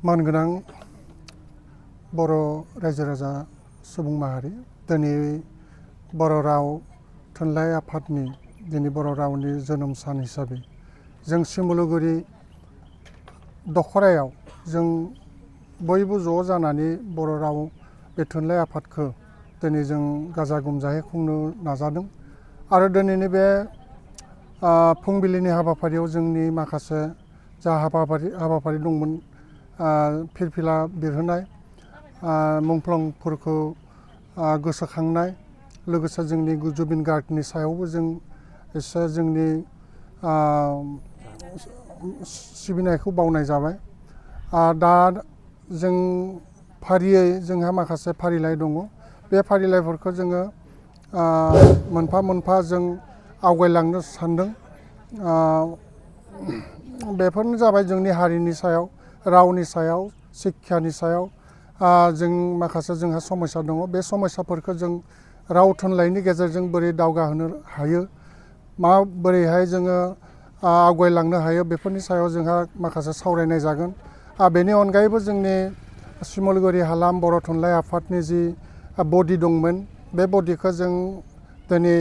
मानगोनां बर' रायजो राजा सुबुं माहारि दिनै बर' राव थुनलाइ आफादनि दिनै बर' रावनि जोनोम सान हिसाबै जों सिमुलुगुरि दखरायाव जों बयबो ज' जानानै बर' राव बे थुनलाइ आफादखौ दिनै जों गाजा गोमजायै खुंनो नाजादों आरो दिनैनि बे फुंबिलिनि हाबाफारियाव जोंनि माखासे जा हाबाफारि दंमोन फिरफिला बिरहोनाय मुंख्लंफोरखौ गोसोखांनाय लोगोसे जोंनि जुबिन गार्गनि सायावबो जों एसे जोंनि सिबिनायखौ बावनाय जाबाय दा जों फारियै जोंहा माखासे फारिलाइ दङ बे फारिलाइफोरखौ जोङो मोनफा मोनफा जों आवगायलांनो सानदों बेफोरनो जाबाय जोंनि हारिनि सायाव रावनि सायाव शिक्षानि सायाव जों माखासे जोंहा समस्या दङ बे समस्याफोरखौ जों राव थुनलाइनि गेजेरजों बोरै दावगाहोनो हायो माबोरैहाय जोङो आवगायलांनो हायो बेफोरनि सायाव जोंहा माखासे सावरायनाय जागोन बेनि अनगायैबो जोंनि सिमुलुगुरि हालाम बर' थुनलाइ आफादनि जि बडि दंमोन बे बडिखौ जों दिनै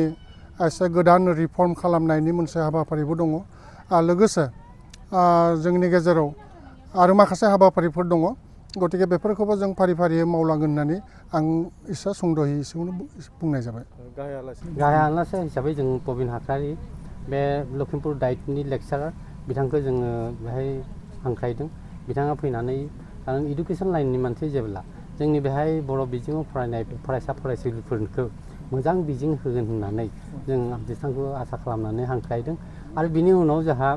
एसे गोदान रिफर्म खालामनायनि मोनसे हाबाफारिबो दङ लोगोसे जोंनि गेजेराव आरो माखासे हाबाफारिफोर दङ गतिके बेफोरखौबो जों फारि फारियै मावलांगोन होननानै आं एसे सुंद'यै एसेखौनो बुंनाय जाबाय गाहाय आलासि हिसाबै जों प्रबिन हाखरारि बे लखिमपुर दाइटनि लेक्सारार बिथांखौ जोङो बेहाय हांख्रायदों बिथाङा फैनानै इडुकेसन लाइननि मानसि जेब्ला जोंनि बेहाय बर' बिजोङाव फरायनाय फरायसा फरायसुलिफोरखौ मोजां बिजों होगोन होननानै जों बिथांखौ आसा खालामनानै हांख्रायदों आरो बिनि उनाव जोंहा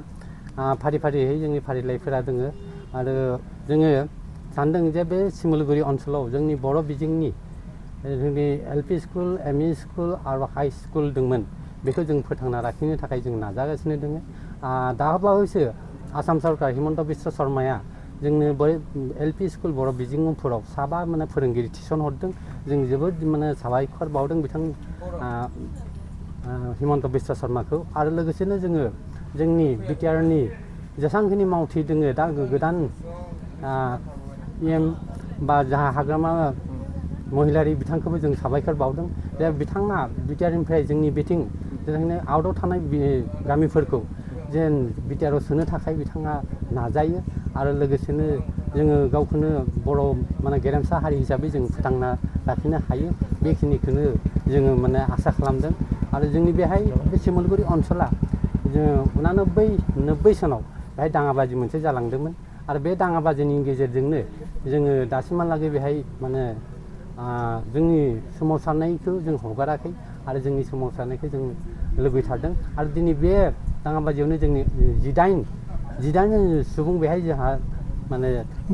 फारि फारियै जोंनि फारिलाइफोरा दङ आरो जोङो सानदों जे बे सिमुलुगुरि ओनसोलाव जोंनि बर' बिजोंनि जोंनि एलपि स्कुल एमइ स्कुल आरो हाइ स्कुल दंमोन बेखौ जों फोथांना लाखिनो थाखाय जों नाजागासिनो दङ दाब्लाबोसो आसाम सरकार हिमन्त बिश्व शर्माया जोंनो एलपि स्कुल बर' बिजोंफोराव साबा माने फोरोंगिरि थिसनहरदों जों जोबोद माने साबायखर बावदों बिथां हिमन्त बिश्व शर्माखौ आरो लोगोसेनो जोङो जोंनि बिटिआरनि जेसांखिनि मावथि दङ दा गोदान एम बा जाहा हाग्रामा महिलारि बिथांखौबो जों साबायखर बावदों जे बिथाङा बिटिआरनिफ्राय जोंनि बिथिं जेरैनो आउटआव थानाय गामिफोरखौ जेन बिटिआरआव सोनो थाखाय बिथाङा नाजायो आरो लोगोसेनो जोङो गावखौनो बर' माने गेरेमसा हारि हिसाबै जों फोथांना लाखिनो हायो बेखिनिखौनो जोङो माने आसा खालामदों आरो जोंनि बेहाय बे सिमुलुगुरि ओनसोला जोङो 90 सनाव बेहाय दाङाबाजि मोनसे जालांदोंमोन आरो बे दाङाबाजिनि गेजेरजोंनो जोङो दासिमहालागै बेहाय माने जोंनि सोमावसारनायखौ जों हगाराखै आरो जोंनि सोमावसारनायखौ जों लुबैथारदों आरो दिनै बे दाङाबाजियावनो जोंनि 18 सुबुं बेहाय जोंहा माने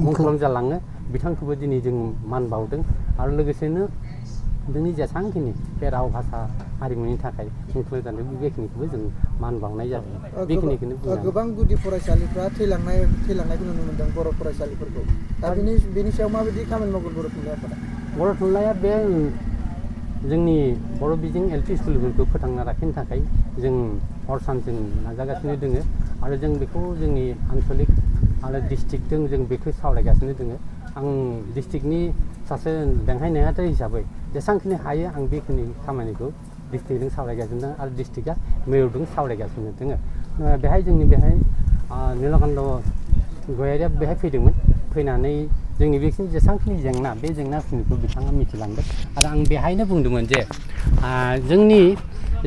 मुंख्लं जालाङो बिथांखौबो दिनै जों मान बावदों आरो लोगोसेनो जोंनि जेसांखिनि बे राव भाषा हारिमुनि थाखाय मुंख्लं जादों बेखिनिखौबो जों मान बावनाय जादों बेखिनिखौनो गोबां गुदि फरायसालिफ्रा थैलांनायखौ नुनो मोनदों बर' फरायसालिफोरखौ दा बेनि सायाव माबायदि खामानि मावगोन बर' थुनलाइ आफादा बर' थुनलाइया बे जोंनि बर' बिजों एलपि स्कुलफोरखौ फोथांना लाखिनो थाखाय जों हर सान जों नाजागासिनो दङ आरो जों बेखौ जोंनि आन्सलिक आरो डिस्ट्रिक्टजों जों बेखौ सावरायगासिनो दङ आं डिस्ट्रिक्टनि सासे लेङाइ नेहाथारि हिसाबै जेसांखिनि हायो आं बेखिनि खामानिखौ डिस्ट्रिक्टजों सावरायगासिनो दङ आरो डिस्ट्रिक्टआ मेयरजों सावरायगासिनो दङ बेहाय जोंनि बेहाय नीलकान्त गयारिया बेहाय फैदोंमोन फैनानै जोंनि बेखिनि जेसांखिनि जेंना बे जेंनाखिनिखौ बिथाङा मिथिलांदों आरो आं बेहायनो बुंदोंमोन जे जोंनि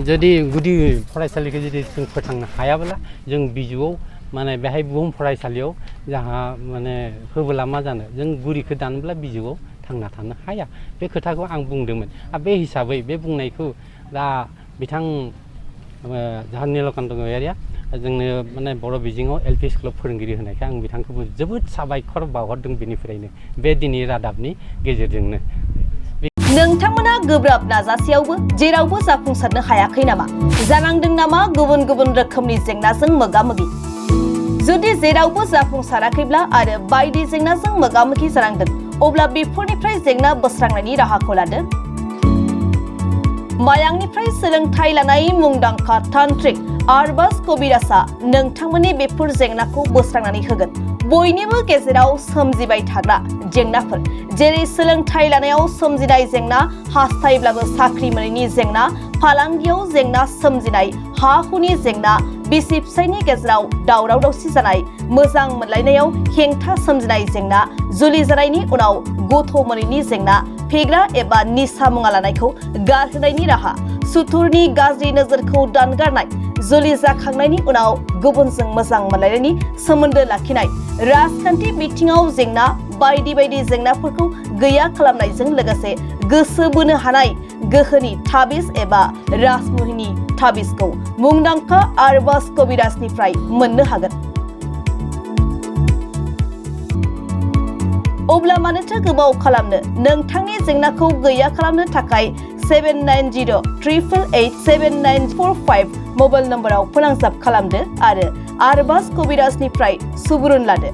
जुदि गुदि फरायसालिखौ जुदि जों फोथांनो हायाब्ला जों बिजौआव माने बेहाय बुहुम फरायसालियाव जाहा माने होबोला मा जानो जों गुरिखौ दानोब्ला बिजौआव थांना थानो हाया बे खोथाखौ आं बुंदोंमोन आरो बे हिसाबै बे बुंनायखौ दा बिथां जाहा नीलकान्त गयारिया जोंनो माने बर' बिजोङाव एलपि स्कुलाव फोरोंगिरि होनायखाय आं बिथांखौबो जोबोद साबायखर बावहरदों बेनिफ्रायनो बे दिनै रादाबनि गेजेरजोंनो नोंथांमोना गोब्राब नाजासेयावबो जेरावबो जाफुंसारनो हायाखै नामा जानांदों नामा गुबुन गुबुन रोखोमनि जेंनाजों मोगा-मोगि जुदि जेरावबो जाफुंसाराखैब्ला आरो बायदि जेंनाजों मोगा-मोगि जानांदों अब्ला बेफोरनिफ्राय जेंना बोस्रांनायनि राहाखौ लादो मायांनिफ्राय सोलोंथाइ लानाय मुंदांखा तान्त्रिक आरबाज कबिराजआ नोंथांमोननि बेफोर जेंनाखौ बोस्रांनानै होगोन बयनिबो गेजेराव सोमजिबाय थाग्रा जेंनाफोर जेरै सोलोंथाइ लानायाव सोमजिनाय जेंना, हास्थायब्लाबो साख्रि मोनैनि जेंना, फालांगियाव जेंना सोमजिनाय, हा हुनि जेंना, बिसि फिसायनि गेजेराव दावराव दावसि जानाय, मोजां मोनलायनायाव हेंथा सोमजिनाय जेंना, जुलि जानायनि उनाव गथ' मोनैनि जेंना, फेग्रा एबा निसा मुवा लानायखौ गारहोनायनि राहा, सुथुरनि गाज्रि नोजोरखौ दानगारनाय, जुलि जाखांनायनि उनाव गुबुनजों मोजां मोनलायनायनि सोमोन्दो लाखिनाय, राजखान्थि बिथिङाव जेंना बायदि बायदि जेंनाफोरखौ गैया खालामनायजों लोगोसे गोसो बोनो हानाय गोहोनि ताबिज एबा राजमुहिनि ताबिजखौ मुंदांखा आरबाज कबिराजनिफ्राय मोननो हागोन। अब्ला मानोथो गोबाव खालामनो? नोंथांनि जेंनाखौ गैया खालामनो थाखाय 7908887945 मबाइल नम्बराव फोनांजाब खालामदो आरो आरबाज कबिराजनिफ्राय सुबुरुन लादो।